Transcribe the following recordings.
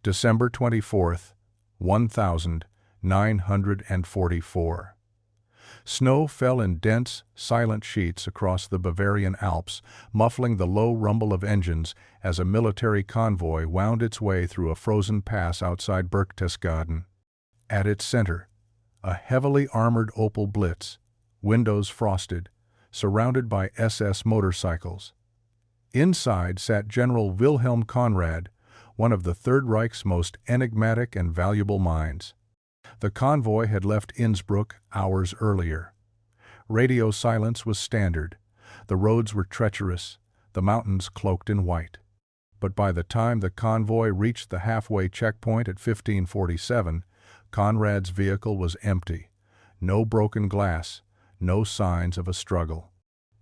December 24th, 1944. Snow fell in dense, silent sheets across the Bavarian Alps, muffling the low rumble of engines as a military convoy wound its way through a frozen pass outside Berchtesgaden. At its center, a heavily armored Opel Blitz, windows frosted, surrounded by SS motorcycles. Inside sat General Wilhelm Conrad, one of the Third Reich's most enigmatic and valuable minds. The convoy had left Innsbruck hours earlier. Radio silence was standard. The roads were treacherous, the mountains cloaked in white. But by the time the convoy reached the halfway checkpoint at 1547, Conrad's vehicle was empty. No broken glass, no signs of a struggle.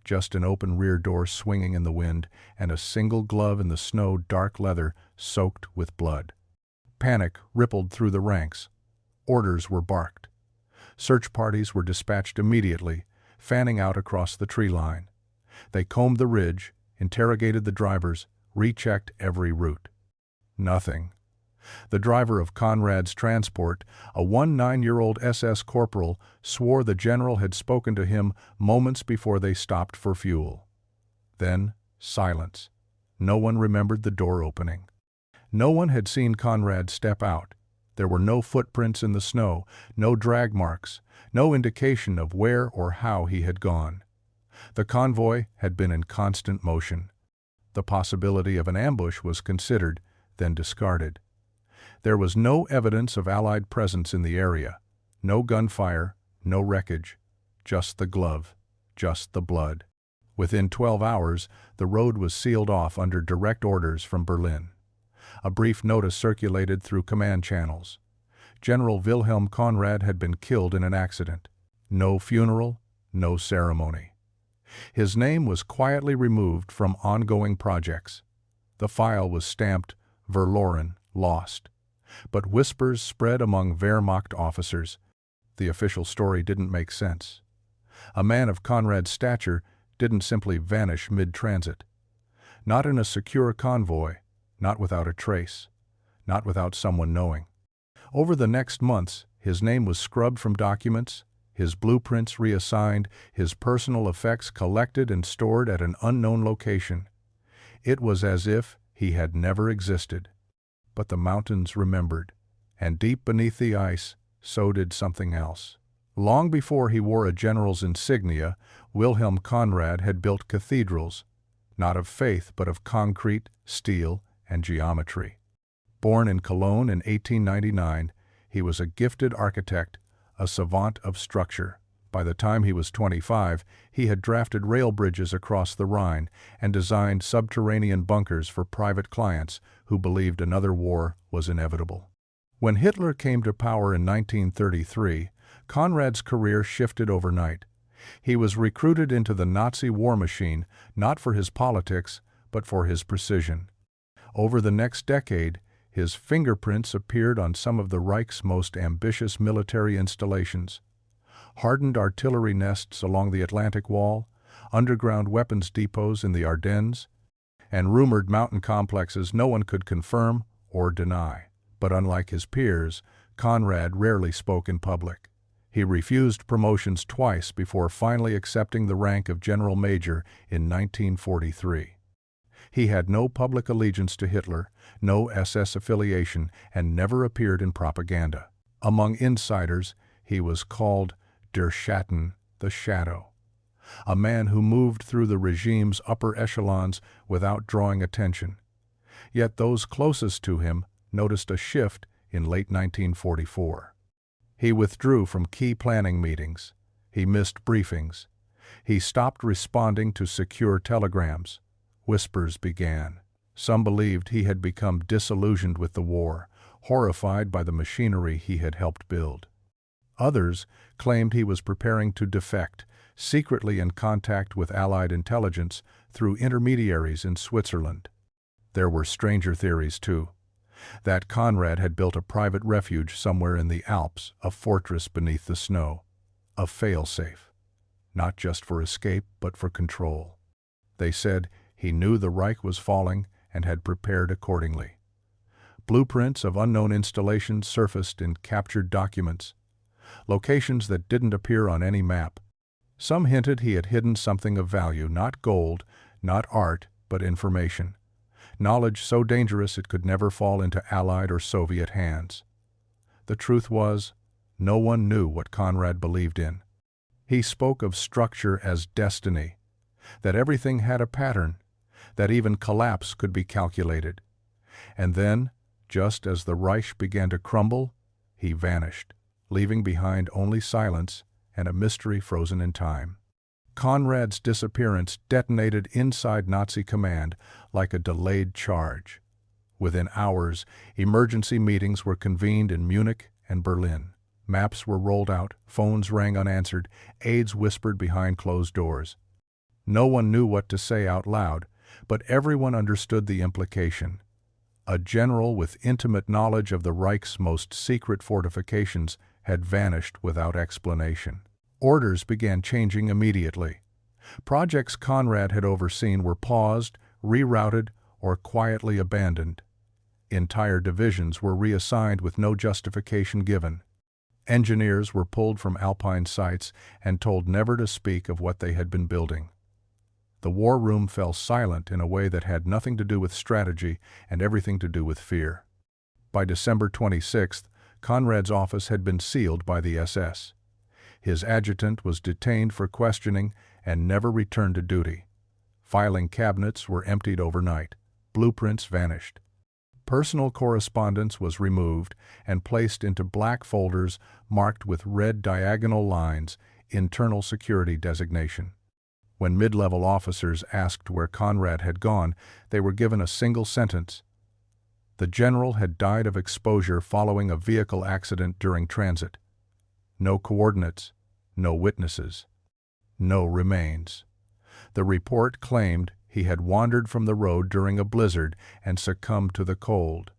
Just an open rear door swinging in the wind and a single glove in the snow, dark leather soaked with blood. Panic rippled through the ranks. Orders were barked. Search parties were dispatched immediately, fanning out across the tree line. They combed the ridge, interrogated the drivers, rechecked every route. Nothing. The driver of Conrad's transport, a 19-year-old SS corporal, swore the general had spoken to him moments before they stopped for fuel. Then, silence. No one remembered the door opening. No one had seen Conrad step out. There were no footprints in the snow, no drag marks, no indication of where or how he had gone. The convoy had been in constant motion. The possibility of an ambush was considered, then discarded. There was no evidence of Allied presence in the area. No gunfire, no wreckage. Just the glove, just the blood. Within 12 hours, the road was sealed off under direct orders from Berlin. A brief notice circulated through command channels. General Wilhelm Conrad had been killed in an accident. No funeral, no ceremony. His name was quietly removed from ongoing projects. The file was stamped "Verloren," lost. But whispers spread among Wehrmacht officers. The official story didn't make sense. A man of Conrad's stature didn't simply vanish mid-transit. Not in a secure convoy, not without a trace, not without someone knowing. Over the next months, his name was scrubbed from documents, his blueprints reassigned, his personal effects collected and stored at an unknown location. It was as if he had never existed. But the mountains remembered, and deep beneath the ice, so did something else. Long before he wore a general's insignia, Wilhelm Conrad had built cathedrals, not of faith but of concrete, steel, and geometry. Born in Cologne in 1899, he was a gifted architect, a savant of structure. By the time he was 25, he had drafted rail bridges across the Rhine and designed subterranean bunkers for private clients who believed another war was inevitable. When Hitler came to power in 1933, Conrad's career shifted overnight. He was recruited into the Nazi war machine not for his politics, but for his precision. Over the next decade, his fingerprints appeared on some of the Reich's most ambitious military installations. Hardened artillery nests along the Atlantic Wall, underground weapons depots in the Ardennes, and rumored mountain complexes no one could confirm or deny. But unlike his peers, Conrad rarely spoke in public. He refused promotions twice before finally accepting the rank of General Major in 1943. He had no public allegiance to Hitler, no SS affiliation, and never appeared in propaganda. Among insiders, he was called Der Schatten, the Shadow, a man who moved through the regime's upper echelons without drawing attention. Yet those closest to him noticed a shift in late 1944. He withdrew from key planning meetings. He missed briefings. He stopped responding to secure telegrams. Whispers began. Some believed he had become disillusioned with the war, horrified by the machinery he had helped build. Others claimed he was preparing to defect, secretly in contact with Allied intelligence through intermediaries in Switzerland. There were stranger theories, too. That Conrad had built a private refuge somewhere in the Alps, a fortress beneath the snow, a fail-safe, not just for escape but for control. They said he knew the Reich was falling and had prepared accordingly. Blueprints of unknown installations surfaced in captured documents, locations that didn't appear on any map. Some hinted he had hidden something of value, not gold, not art, but information. Knowledge so dangerous it could never fall into Allied or Soviet hands. The truth was, no one knew what Conrad believed in. He spoke of structure as destiny, that everything had a pattern, that even collapse could be calculated. And then, just as the Reich began to crumble, he vanished, leaving behind only silence and a mystery frozen in time. Conrad's disappearance detonated inside Nazi command like a delayed charge. Within hours, emergency meetings were convened in Munich and Berlin. Maps were rolled out, phones rang unanswered, aides whispered behind closed doors. No one knew what to say out loud, but everyone understood the implication. A general with intimate knowledge of the Reich's most secret fortifications had vanished without explanation. Orders began changing immediately. Projects Conrad had overseen were paused, rerouted, or quietly abandoned. Entire divisions were reassigned with no justification given. Engineers were pulled from Alpine sites and told never to speak of what they had been building. The war room fell silent in a way that had nothing to do with strategy and everything to do with fear. By December 26th, Conrad's office had been sealed by the SS. His adjutant was detained for questioning and never returned to duty. Filing cabinets were emptied overnight. Blueprints vanished. Personal correspondence was removed and placed into black folders marked with red diagonal lines, internal security designation. When mid-level officers asked where Conrad had gone, they were given a single sentence. The general had died of exposure following a vehicle accident during transit. No coordinates, no witnesses, no remains. The report claimed he had wandered from the road during a blizzard and succumbed to the cold.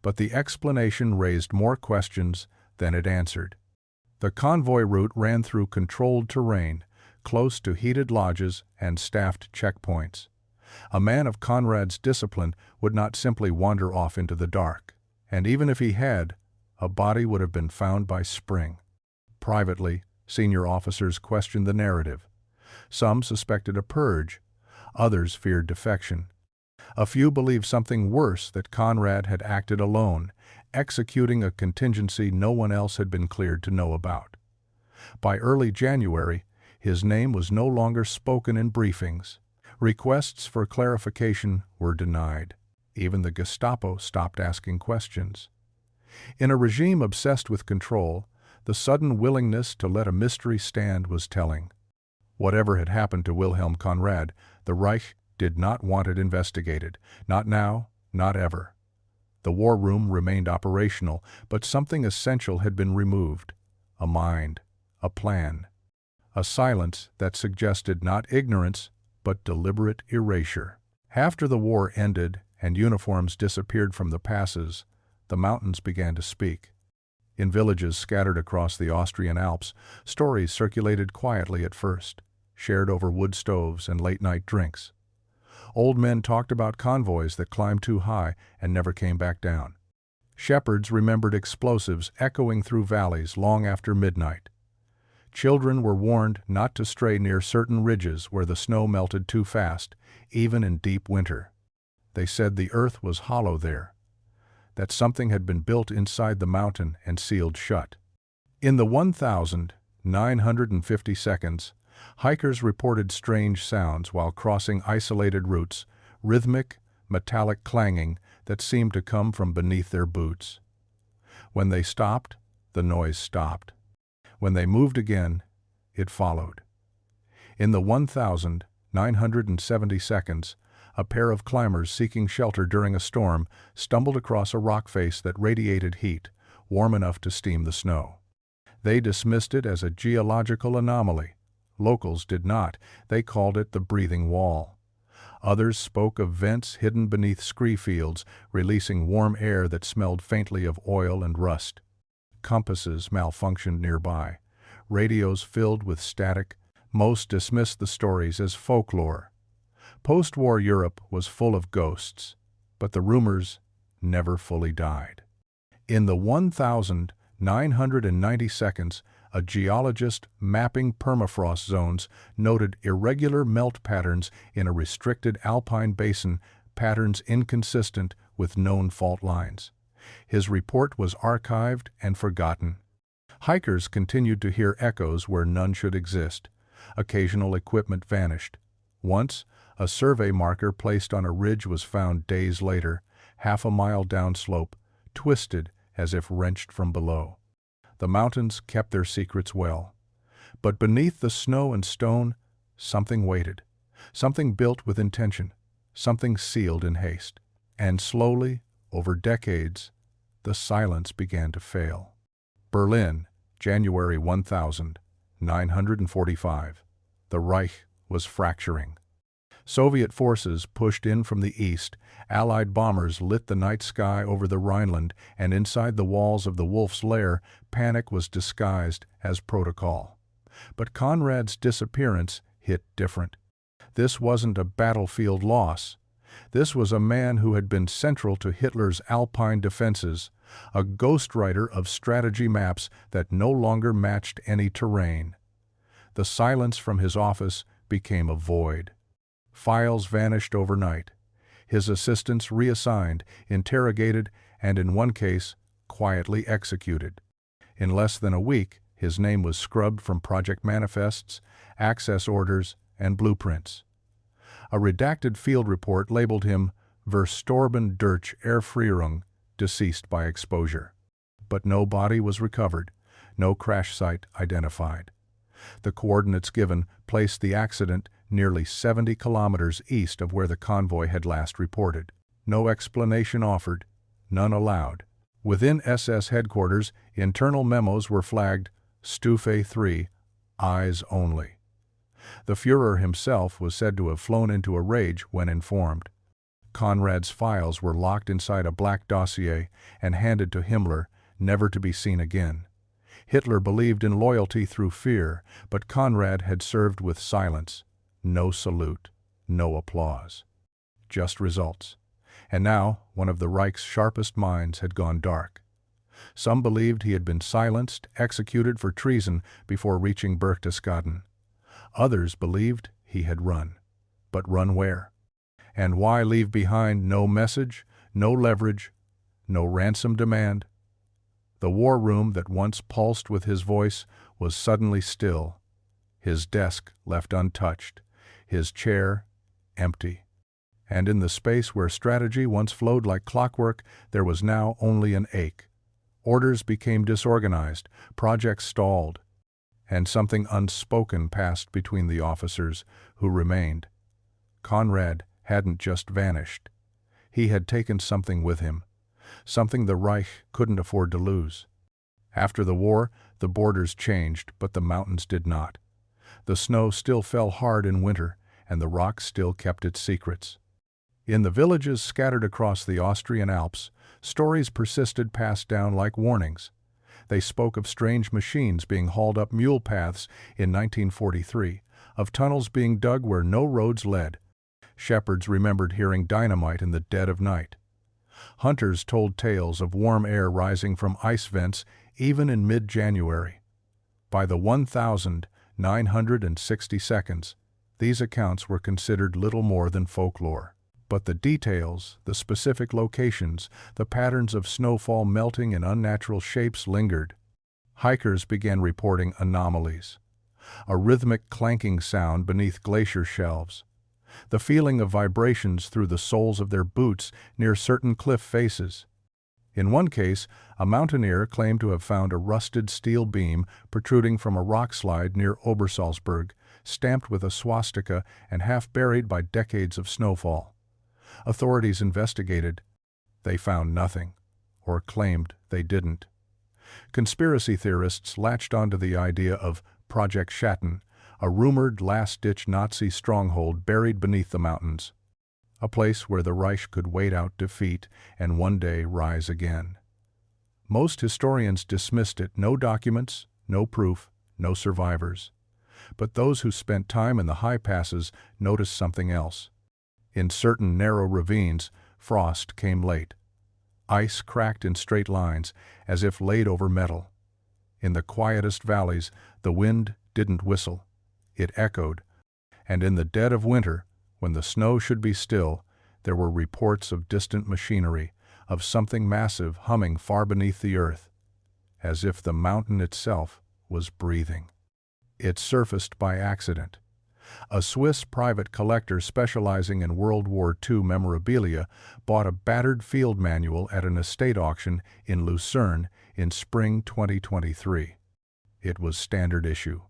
But the explanation raised more questions than it answered. The convoy route ran through controlled terrain, close to heated lodges and staffed checkpoints. A man of Conrad's discipline would not simply wander off into the dark, and even if he had, a body would have been found by spring. Privately, senior officers questioned the narrative. Some suspected a purge, others feared defection. A few believed something worse, that Conrad had acted alone, executing a contingency no one else had been cleared to know about. By early January, his name was no longer spoken in briefings. Requests for clarification were denied. Even the Gestapo stopped asking questions. In a regime obsessed with control, the sudden willingness to let a mystery stand was telling. Whatever had happened to Wilhelm Conrad, the Reich did not want it investigated. Not now, not ever. The war room remained operational, but something essential had been removed. A mind, a plan, a silence that suggested not ignorance, but deliberate erasure. After the war ended and uniforms disappeared from the passes, the mountains began to speak. In villages scattered across the Austrian Alps, stories circulated quietly at first, shared over wood stoves and late-night drinks. Old men talked about convoys that climbed too high and never came back down. Shepherds remembered explosives echoing through valleys long after midnight. Children were warned not to stray near certain ridges where the snow melted too fast, even in deep winter. They said the earth was hollow there, that something had been built inside the mountain and sealed shut. In the 1,950 seconds, hikers reported strange sounds while crossing isolated routes, rhythmic, metallic clanging that seemed to come from beneath their boots. When they stopped, the noise stopped. When they moved again, it followed. In the 1,970 seconds, a pair of climbers seeking shelter during a storm stumbled across a rock face that radiated heat, warm enough to steam the snow. They dismissed it as a geological anomaly. Locals did not. They called it the breathing wall. Others spoke of vents hidden beneath scree fields, releasing warm air that smelled faintly of oil and rust. Compasses malfunctioned nearby. Radios filled with static. Most dismissed the stories as folklore. Post-war Europe was full of ghosts, but the rumors never fully died. In the 1,990 seconds, a geologist mapping permafrost zones noted irregular melt patterns in a restricted alpine basin, patterns inconsistent with known fault lines. His report was archived and forgotten. Hikers continued to hear echoes where none should exist. Occasional equipment vanished. Once, a survey marker placed on a ridge was found days later, half a mile downslope, twisted as if wrenched from below. The mountains kept their secrets well. But beneath the snow and stone, something waited. Something built with intention. Something sealed in haste. And slowly, over decades, the silence began to fail. Berlin, January 1945. The Reich was fracturing. Soviet forces pushed in from the east. Allied bombers lit the night sky over the Rhineland, and inside the walls of the Wolf's Lair, panic was disguised as protocol. But Conrad's disappearance hit different. This wasn't a battlefield loss. This was a man who had been central to Hitler's Alpine defenses, a ghostwriter of strategy maps that no longer matched any terrain. The silence from his office became a void. Files vanished overnight. His assistants reassigned, interrogated, and in one case, quietly executed. In less than a week, his name was scrubbed from project manifests, access orders, and blueprints. A redacted field report labeled him Verstorben durch Erfrierung, deceased by exposure. But no body was recovered, no crash site identified. The coordinates given placed the accident nearly 70 kilometers east of where the convoy had last reported. No explanation offered, none allowed. Within SS headquarters, internal memos were flagged Stufe 3, eyes only. The Führer himself was said to have flown into a rage when informed. Conrad's files were locked inside a black dossier and handed to Himmler, never to be seen again. Hitler believed in loyalty through fear, but Conrad had served with silence. No salute, no applause. Just results. And now, one of the Reich's sharpest minds had gone dark. Some believed he had been silenced, executed for treason before reaching Berchtesgaden. Others believed he had run. But run where? And why leave behind no message, no leverage, no ransom demand? The war room that once pulsed with his voice was suddenly still, his desk left untouched, his chair empty. And in the space where strategy once flowed like clockwork, there was now only an ache. Orders became disorganized, projects stalled, and something unspoken passed between the officers who remained. Conrad hadn't just vanished. He had taken something with him, something the Reich couldn't afford to lose. After the war, the borders changed, but the mountains did not. The snow still fell hard in winter, and the rock still kept its secrets. In the villages scattered across the Austrian Alps, stories persisted, passed down like warnings. They spoke of strange machines being hauled up mule paths in 1943, of tunnels being dug where no roads led. Shepherds remembered hearing dynamite in the dead of night. Hunters told tales of warm air rising from ice vents even in mid-January. By the 1,960 seconds, these accounts were considered little more than folklore. But the details, the specific locations, the patterns of snowfall melting in unnatural shapes lingered. Hikers began reporting anomalies. A rhythmic clanking sound beneath glacier shelves. The feeling of vibrations through the soles of their boots near certain cliff faces. In one case, a mountaineer claimed to have found a rusted steel beam protruding from a rock slide near Obersalzberg, stamped with a swastika and half buried by decades of snowfall. Authorities investigated. They found nothing, or claimed they didn't. Conspiracy theorists latched onto the idea of Project Schatten, a rumored last-ditch Nazi stronghold buried beneath the mountains, a place where the Reich could wait out defeat and one day rise again. Most historians dismissed it, no documents, no proof, no survivors. But those who spent time in the high passes noticed something else. In certain narrow ravines, frost came late. Ice cracked in straight lines, as if laid over metal. In the quietest valleys, the wind didn't whistle. It echoed. And in the dead of winter, when the snow should be still, there were reports of distant machinery, of something massive humming far beneath the earth, as if the mountain itself was breathing. It surfaced by accident. A Swiss private collector specializing in World War II memorabilia bought a battered field manual at an estate auction in Lucerne in spring 2023. It was standard issue.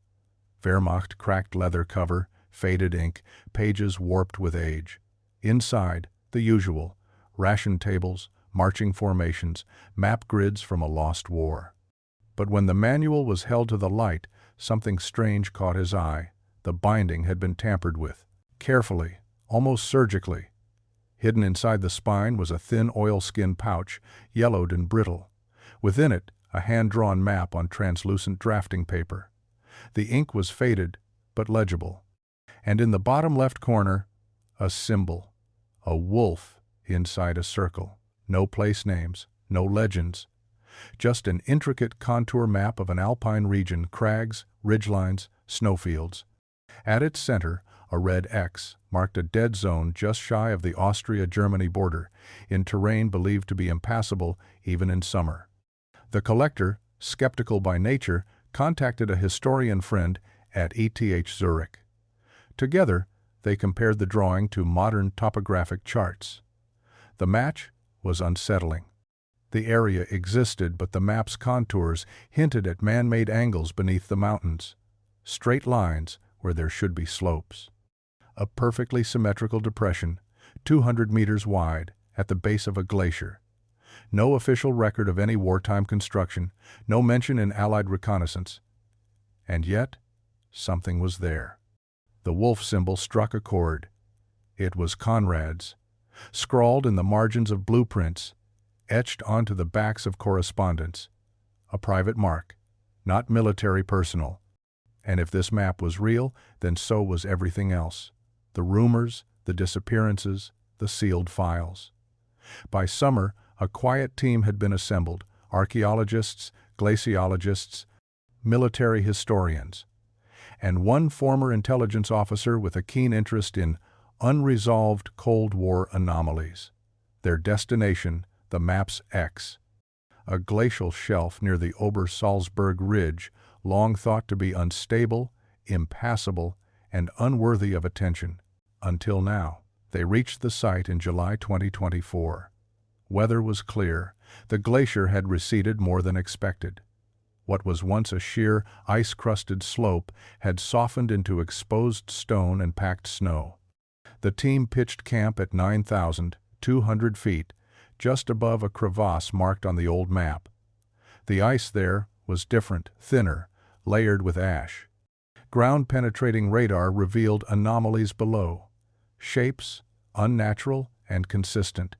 Wehrmacht cracked leather cover, faded ink, pages warped with age. Inside, the usual: ration tables, marching formations, map grids from a lost war. But when the manual was held to the light, something strange caught his eye. The binding had been tampered with, carefully, almost surgically. Hidden inside the spine was a thin oilskin pouch, yellowed and brittle. Within it, a hand-drawn map on translucent drafting paper. The ink was faded, but legible. And in the bottom left corner, a symbol: a wolf inside a circle. No place names, no legends. Just an intricate contour map of an alpine region: crags, ridgelines, snowfields. At its center, a red X marked a dead zone just shy of the Austria-Germany border, in terrain believed to be impassable even in summer. The collector, skeptical by nature, contacted a historian friend at ETH Zurich. Together, they compared the drawing to modern topographic charts. The match was unsettling. The area existed, but the map's contours hinted at man-made angles beneath the mountains, straight lines where there should be slopes. A perfectly symmetrical depression, 200 meters wide, at the base of a glacier. No official record of any wartime construction, no mention in Allied reconnaissance. And yet, something was there. The wolf symbol struck a chord. It was Conrad's, scrawled in the margins of blueprints, etched onto the backs of correspondence. A private mark, not military personal. And if this map was real, then so was everything else. The rumors, the disappearances, the sealed files. By summer, a quiet team had been assembled: archaeologists, glaciologists, military historians, and one former intelligence officer with a keen interest in unresolved Cold War anomalies. Their destination, the map's X, a glacial shelf near the Ober-Salzberg Ridge, long thought to be unstable, impassable, and unworthy of attention. Until now. They reached the site in July 2024. Weather was clear. The glacier had receded more than expected. What was once a sheer, ice-crusted slope had softened into exposed stone and packed snow. The team pitched camp at 9,200 feet, just above a crevasse marked on the old map. The ice there was different, thinner, layered with ash. Ground-penetrating radar revealed anomalies below. Shapes, unnatural and consistent.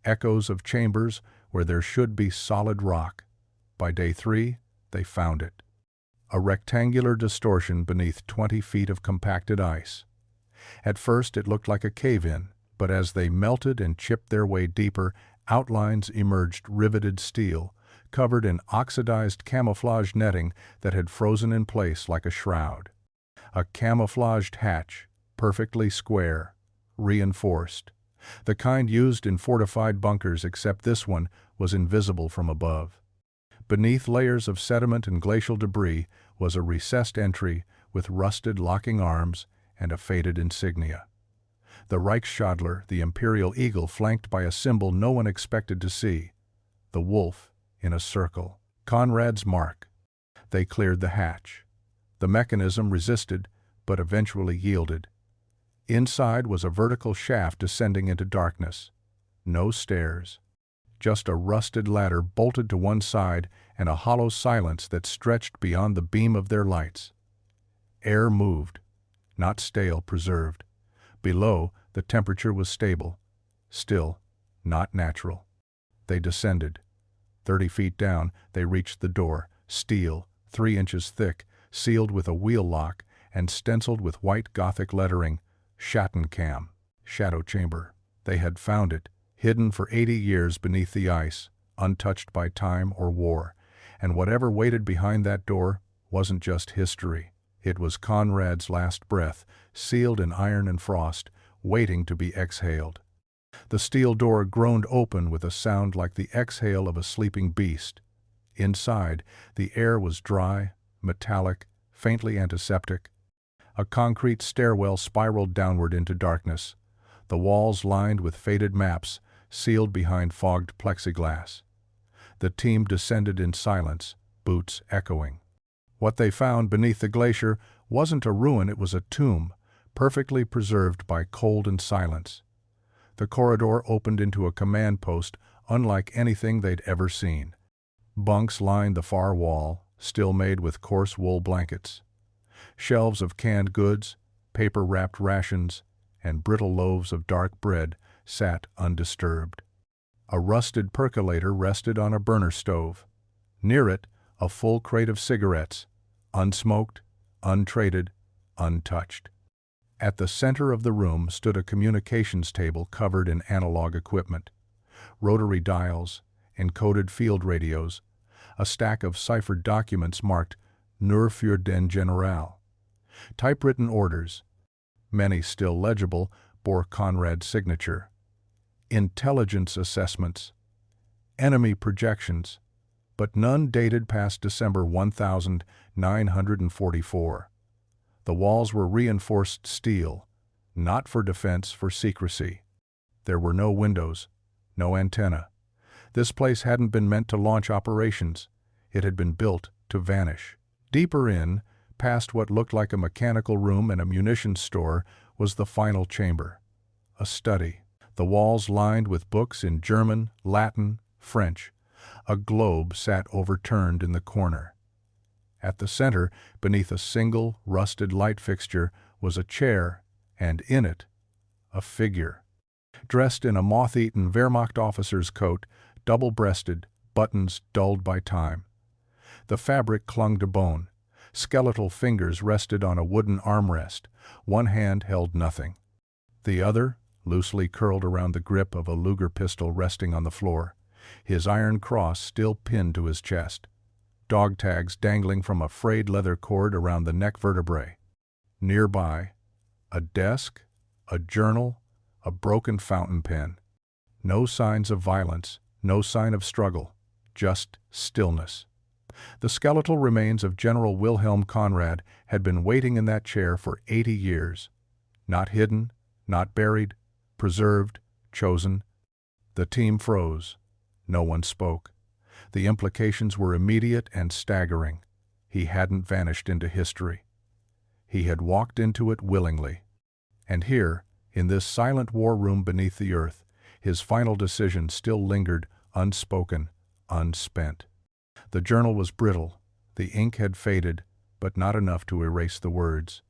Echoes of chambers where there should be solid rock. By day 3, they found it. A rectangular distortion beneath 20 feet of compacted ice. At first it looked like a cave-in, but as they melted and chipped their way deeper, outlines emerged: riveted steel, covered in oxidized camouflage netting that had frozen in place like a shroud. A camouflaged hatch, perfectly square, reinforced. The kind used in fortified bunkers, except this one was invisible from above. Beneath layers of sediment and glacial debris was a recessed entry with rusted locking arms and a faded insignia. The Reichsstadler, the imperial eagle, flanked by a symbol no one expected to see: the wolf in a circle. Conrad's mark. They cleared the hatch. The mechanism resisted, but eventually yielded. Inside was a vertical shaft descending into darkness. No stairs. Just a rusted ladder bolted to one side and a hollow silence that stretched beyond the beam of their lights. Air moved, not stale, preserved. Below, the temperature was stable, still, not natural. They descended. 30 feet down, they reached the door, steel, 3 inches thick, sealed with a wheel lock, and stenciled with white Gothic lettering: Schattencam, shadow chamber. They had found it, hidden for 80 years beneath the ice, untouched by time or war. And whatever waited behind that door wasn't just history. It was Conrad's last breath, sealed in iron and frost, waiting to be exhaled. The steel door groaned open with a sound like the exhale of a sleeping beast. Inside, the air was dry, metallic, faintly antiseptic. A concrete stairwell spiraled downward into darkness, the walls lined with faded maps, sealed behind fogged plexiglass. The team descended in silence, boots echoing. What they found beneath the glacier wasn't a ruin, it was a tomb, perfectly preserved by cold and silence. The corridor opened into a command post unlike anything they'd ever seen. Bunks lined the far wall, still made with coarse wool blankets. Shelves of canned goods, paper-wrapped rations, and brittle loaves of dark bread sat undisturbed. A rusted percolator rested on a burner stove. Near it, a full crate of cigarettes, unsmoked, untraded, untouched. At the center of the room stood a communications table covered in analog equipment. Rotary dials, encoded field radios, a stack of ciphered documents marked Nur für den General. Typewritten orders, many still legible, bore Conrad's signature. Intelligence assessments, enemy projections, but none dated past December 1944. The walls were reinforced steel, not for defense, for secrecy. There were no windows, no antenna. This place hadn't been meant to launch operations. It had been built to vanish. Deeper in, past what looked like a mechanical room and a munitions store, was the final chamber. A study. The walls lined with books in German, Latin, French. A globe sat overturned in the corner. At the center, beneath a single, rusted light fixture, was a chair, and in it, a figure. Dressed in a moth-eaten Wehrmacht officer's coat, double-breasted, buttons dulled by time. The fabric clung to bone. Skeletal fingers rested on a wooden armrest. One hand held nothing. The other, loosely curled around the grip of a Luger pistol resting on the floor, his iron cross still pinned to his chest. Dog tags dangling from a frayed leather cord around the neck vertebrae. Nearby, a desk, a journal, a broken fountain pen. No signs of violence, no sign of struggle, just stillness. The skeletal remains of General Wilhelm Conrad had been waiting in that chair for 80 years. Not hidden, not buried, preserved, chosen. The team froze. No one spoke. The implications were immediate and staggering. He hadn't vanished into history. He had walked into it willingly. And here, in this silent war room beneath the earth, his final decision still lingered, unspoken, unspent. The journal was brittle. The ink had faded, but not enough to erase the words.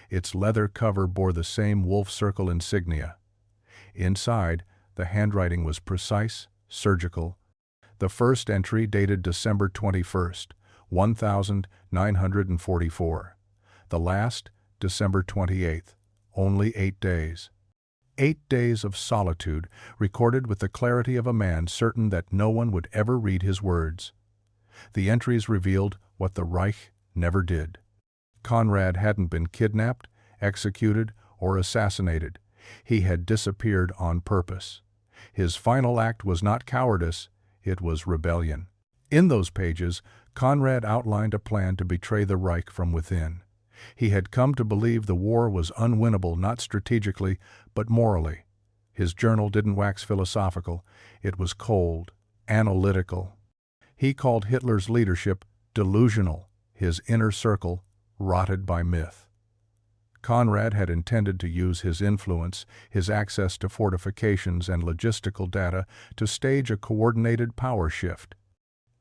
Its leather cover bore the same wolf circle insignia. Inside, the handwriting was precise, surgical. The first entry dated December 21st, 1944. The last, December 28th, only 8 days. 8 days of solitude, recorded with the clarity of a man certain that no one would ever read his words. The entries revealed what the Reich never did. Conrad hadn't been kidnapped, executed, or assassinated. He had disappeared on purpose. His final act was not cowardice, it was rebellion. In those pages, Conrad outlined a plan to betray the Reich from within. He had come to believe the war was unwinnable not strategically, but morally. His journal didn't wax philosophical. It was cold, analytical. He called Hitler's leadership delusional, his inner circle rotted by myth. Conrad had intended to use his influence, his access to fortifications and logistical data to stage a coordinated power shift.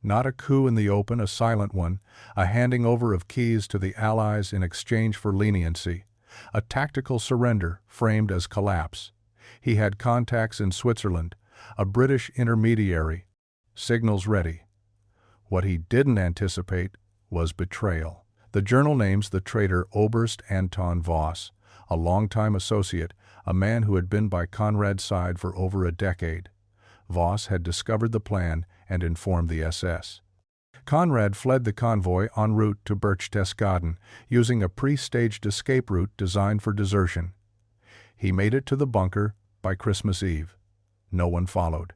Not a coup in the open, a silent one, a handing over of keys to the Allies in exchange for leniency, a tactical surrender framed as collapse. He had contacts in Switzerland, a British intermediary, signals ready. What he didn't anticipate was betrayal. The journal names the traitor Oberst Anton Voss, a longtime associate, a man who had been by Conrad's side for over a decade. Voss had discovered the plan and informed the SS. Conrad fled the convoy en route to Berchtesgaden, using a pre-staged escape route designed for desertion. He made it to the bunker by Christmas Eve. No one followed,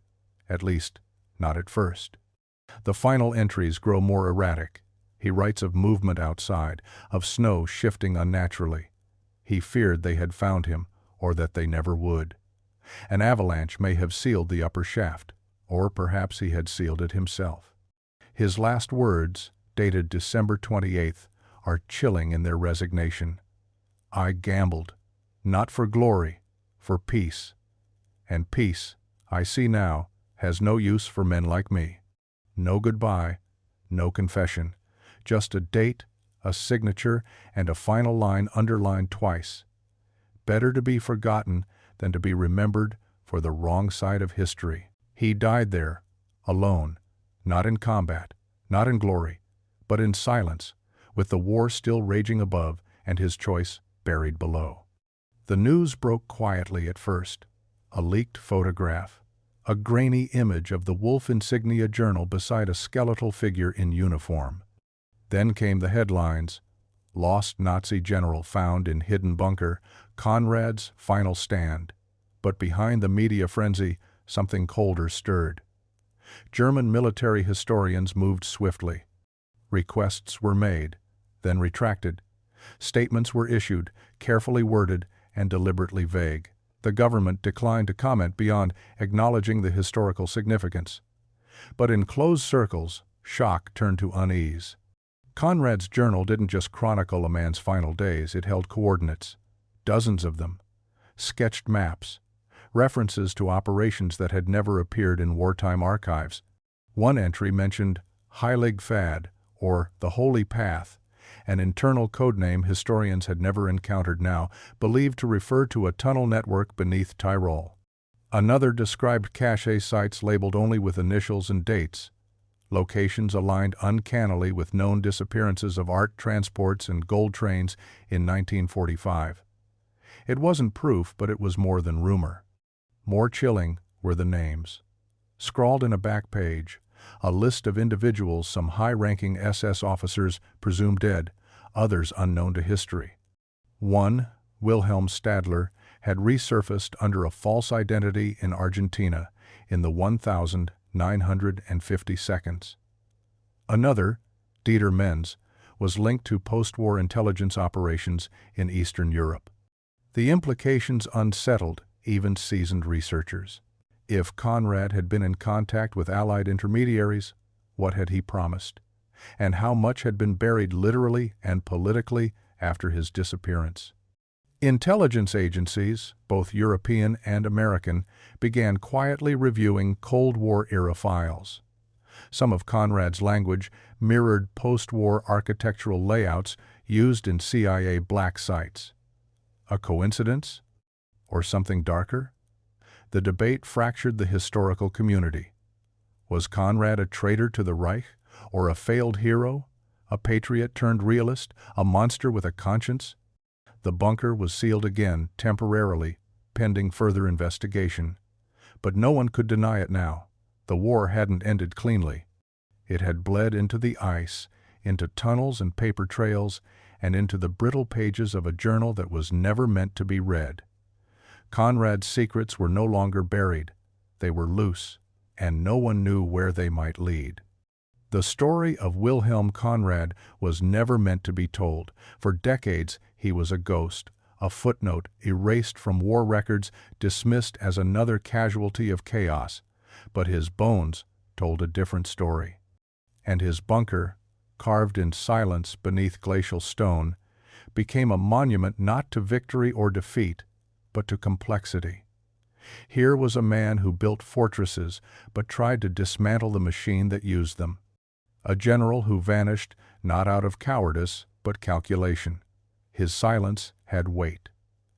at least, not at first. The final entries grow more erratic. He writes of movement outside, of snow shifting unnaturally. He feared they had found him, or that they never would. An avalanche may have sealed the upper shaft, or perhaps he had sealed it himself. His last words, dated December 28th, are chilling in their resignation. I gambled, not for glory, for peace. And peace, I see now, has no use for men like me. No goodbye, no confession, just a date, a signature, and a final line underlined twice. Better to be forgotten than to be remembered for the wrong side of history. He died there, alone, not in combat, not in glory, but in silence, with the war still raging above and his choice buried below. The news broke quietly at first. A leaked photograph, a grainy image of the Wolf insignia journal beside a skeletal figure in uniform. Then came the headlines: Lost Nazi General Found in Hidden Bunker, Conrad's Final Stand. But behind the media frenzy, something colder stirred. German military historians moved swiftly. Requests were made, then retracted. Statements were issued, carefully worded and deliberately vague. The government declined to comment beyond acknowledging the historical significance. But in closed circles, shock turned to unease. Conrad's journal didn't just chronicle a man's final days, it held coordinates, dozens of them, sketched maps, references to operations that had never appeared in wartime archives. One entry mentioned Heilig Pfad, or the Holy Path, an internal codename historians had never encountered now, believed to refer to a tunnel network beneath Tyrol. Another described cache sites labeled only with initials and dates, locations aligned uncannily with known disappearances of art transports and gold trains in 1945. It wasn't proof, but it was more than rumor. More chilling were the names. Scrawled in a back page, a list of individuals, some high-ranking SS officers presumed dead, others unknown to history. One, Wilhelm Stadler, had resurfaced under a false identity in Argentina in the 1,950 seconds. Another, Dieter Menz, was linked to post-war intelligence operations in Eastern Europe. The implications unsettled even seasoned researchers. If Conrad had been in contact with Allied intermediaries, what had he promised? And how much had been buried literally and politically after his disappearance? Intelligence agencies, both European and American, began quietly reviewing Cold War-era files. Some of Conrad's language mirrored post-war architectural layouts used in CIA black sites. A coincidence? Or something darker? The debate fractured the historical community. Was Conrad a traitor to the Reich, or a failed hero, a patriot turned realist, a monster with a conscience? The bunker was sealed again, temporarily, pending further investigation. But no one could deny it now. The war hadn't ended cleanly. It had bled into the ice, into tunnels and paper trails, and into the brittle pages of a journal that was never meant to be read. Conrad's secrets were no longer buried. They were loose, and no one knew where they might lead. The story of Wilhelm Conrad was never meant to be told. For decades, he was a ghost, a footnote erased from war records, dismissed as another casualty of chaos. But his bones told a different story. And his bunker, carved in silence beneath glacial stone, became a monument not to victory or defeat, but to complexity. Here was a man who built fortresses but tried to dismantle the machine that used them. A general who vanished not out of cowardice but calculation. His silence had weight,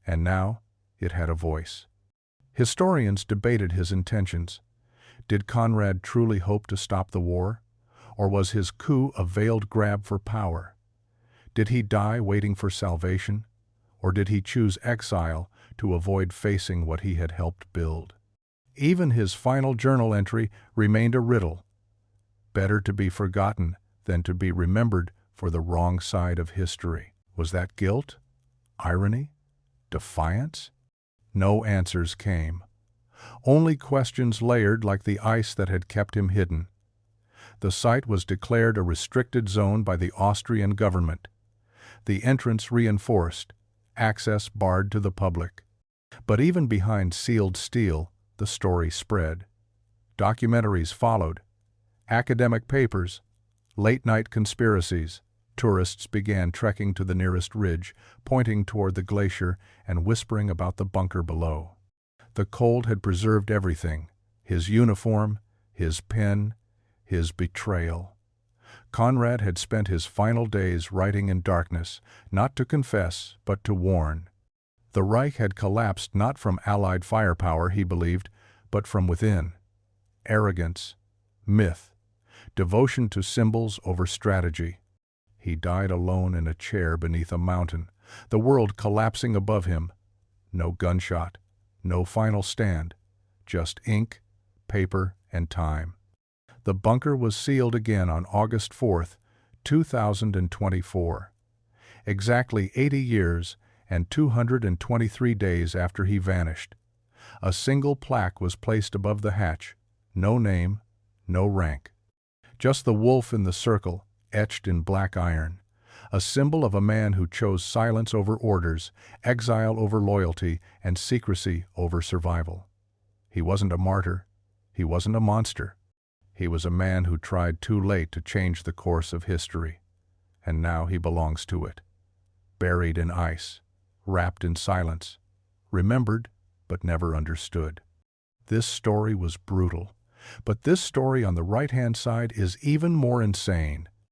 and now it had a voice. Historians debated his intentions. Did Conrad truly hope to stop the war? Or was his coup a veiled grab for power? Did he die waiting for salvation? Or did he choose exile to avoid facing what he had helped build? Even his final journal entry remained a riddle. Better to be forgotten than to be remembered for the wrong side of history. Was that guilt? Irony? Defiance? No answers came. Only questions layered like the ice that had kept him hidden. The site was declared a restricted zone by the Austrian government. The entrance reinforced, access barred to the public. But even behind sealed steel, the story spread. Documentaries followed, academic papers, late-night conspiracies. Tourists began trekking to the nearest ridge, pointing toward the glacier and whispering about the bunker below. The cold had preserved everything: his uniform, his pen, his betrayal. Conrad had spent his final days writing in darkness, not to confess, but to warn. The Reich had collapsed not from Allied firepower, he believed, but from within. Arrogance, myth, devotion to symbols over strategy. He died alone in a chair beneath a mountain, the world collapsing above him. No gunshot, no final stand, just ink, paper, and time. The bunker was sealed again on August 4th, 2024. Exactly 80 years and 223 days after he vanished. A single plaque was placed above the hatch. No name, no rank. Just the wolf in the circle, etched in black iron. A symbol of a man who chose silence over orders, exile over loyalty, and secrecy over survival. He wasn't a martyr. He wasn't a monster. He was a man who tried too late to change the course of history. And now he belongs to it. Buried in ice, wrapped in silence, remembered but never understood. This story was brutal, but this story on the right-hand side is even more insane.